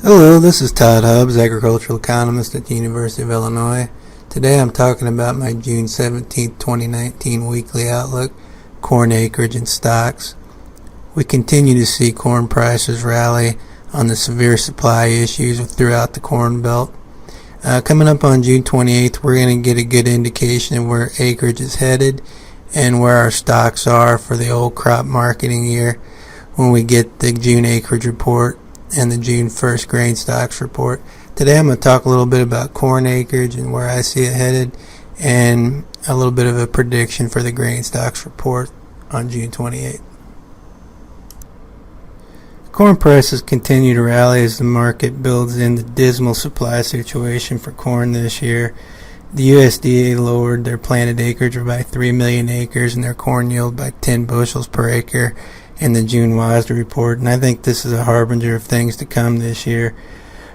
Hello, this is Todd Hubbs, agricultural economist at the University of Illinois. Today I'm talking about my June 17, 2019 weekly outlook, corn acreage and stocks. We continue to see corn prices rally on the severe supply issues throughout the Corn Belt. Coming up on June 28th, we're going to get a good indication of where acreage is headed and where our stocks are for the old crop marketing year when we get the June acreage report and the June 1st grain stocks report. Today I'm going to talk a little bit about corn acreage and where I see it headed, and a little bit of a prediction for the grain stocks report on June 28th. Corn prices continue to rally as the market builds in the dismal supply situation for corn this year. The USDA lowered their planted acreage by 3 million acres and their corn yield by 10 bushels per acre in the June WASDE report, and I think this is a harbinger of things to come this year.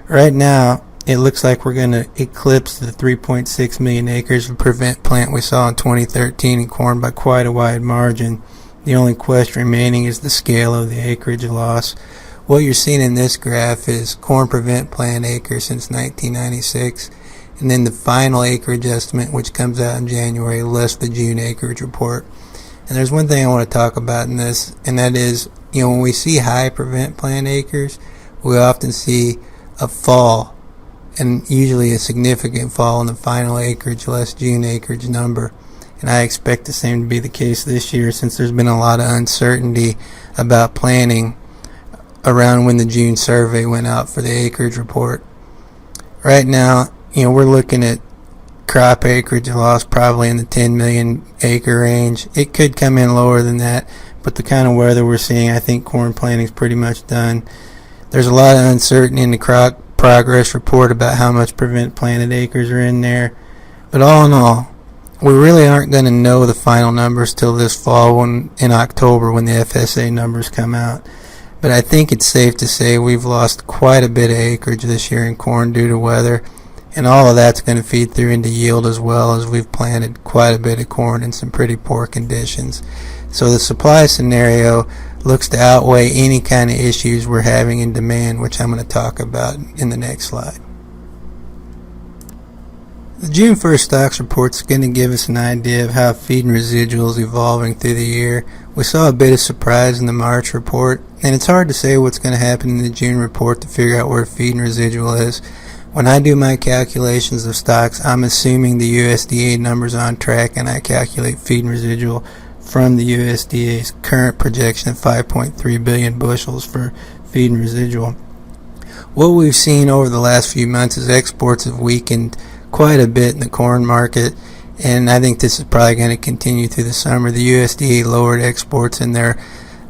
Right now, it looks like we're going to eclipse the 3.6 million acres of prevent plant we saw in 2013 in corn by quite a wide margin. The only question remaining is the scale of the acreage loss. What you're seeing in this graph is corn prevent plant acres since 1996, and then the final acreage estimate, which comes out in January, less the June acreage report. And there's one thing I want to talk about in this, and that is, when we see high prevent plant acres, we often see a fall, and usually a significant fall in the final acreage less June acreage number. And I expect the same to be the case this year, since there's been a lot of uncertainty about planning around when the June survey went out for the acreage report. Right now, we're looking at crop acreage loss probably in the 10 million acre range. It could come in lower than that, but the kind of weather we're seeing, I think corn planting is pretty much done. There's a lot of uncertainty in the crop progress report about how much prevent planted acres are in there, but all in all, we really aren't going to know the final numbers till this fall in October when the FSA numbers come out. But I think it's safe to say we've lost quite a bit of acreage this year in corn due to weather, and all of that's going to feed through into yield, as well as we've planted quite a bit of corn in some pretty poor conditions. So the supply scenario looks to outweigh any kind of issues we're having in demand, which I'm going to talk about in the next slide. The June 1st stocks report is going to give us an idea of how feed and residual is evolving through the year. We saw a bit of surprise in the March report, and it's hard to say what's going to happen in the June report to figure out where feed and residual is. When I do my calculations of stocks, I'm assuming the USDA numbers on track, and I calculate feed and residual from the USDA's current projection of 5.3 billion bushels for feed and residual. What we've seen over the last few months is exports have weakened quite a bit in the corn market, and I think this is probably going to continue through the summer. The USDA lowered exports in their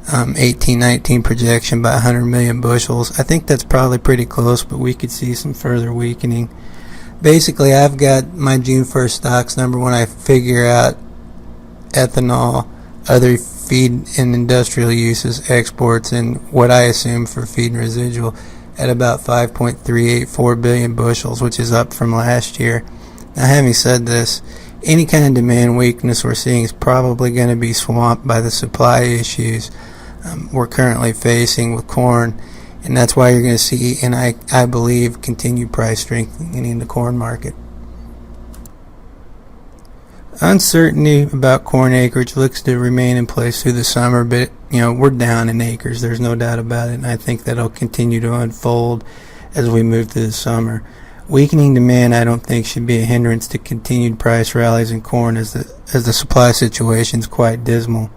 18-19 projection by 100 million bushels. I think that's probably pretty close, but we could see some further weakening. Basically, I've got my June 1st stocks number when I figure out ethanol, other feed and industrial uses, exports, and what I assume for feed and residual at about 5.384 billion bushels, which is up from last year. Now, having said this, any kind of demand weakness we're seeing is probably going to be swamped by the supply issues we're currently facing with corn, and that's why you're going to see, and I believe, continued price strengthening in the corn market. Uncertainty about corn acreage looks to remain in place through the summer, but we're down in acres, there's no doubt about it, and I think that'll continue to unfold as we move through the summer. Weakening demand, I don't think, should be a hindrance to continued price rallies in corn, as the supply situation is quite dismal.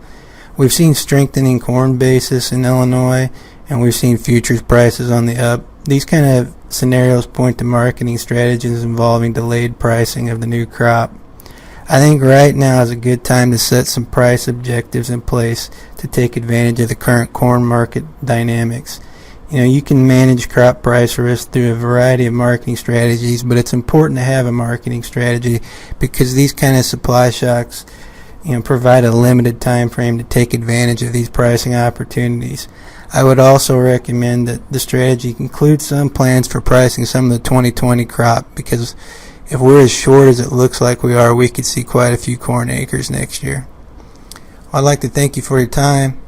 We've seen strengthening corn basis in Illinois, and we've seen futures prices on the up. These kind of scenarios point to marketing strategies involving delayed pricing of the new crop. I think right now is a good time to set some price objectives in place to take advantage of the current corn market dynamics. You can manage crop price risk through a variety of marketing strategies, but it's important to have a marketing strategy because these kind of supply shocks provide a limited time frame to take advantage of these pricing opportunities. I would also recommend that the strategy includes some plans for pricing some of the 2020 crop, because if we're as short as it looks like we are, we could see quite a few corn acres next year. I'd like to thank you for your time.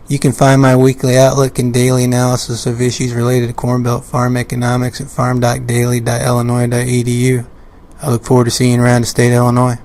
You can find my weekly outlook and daily analysis of issues related to Corn Belt farm economics at farm.daily.illinois.edu. I look forward to seeing you around the state of Illinois.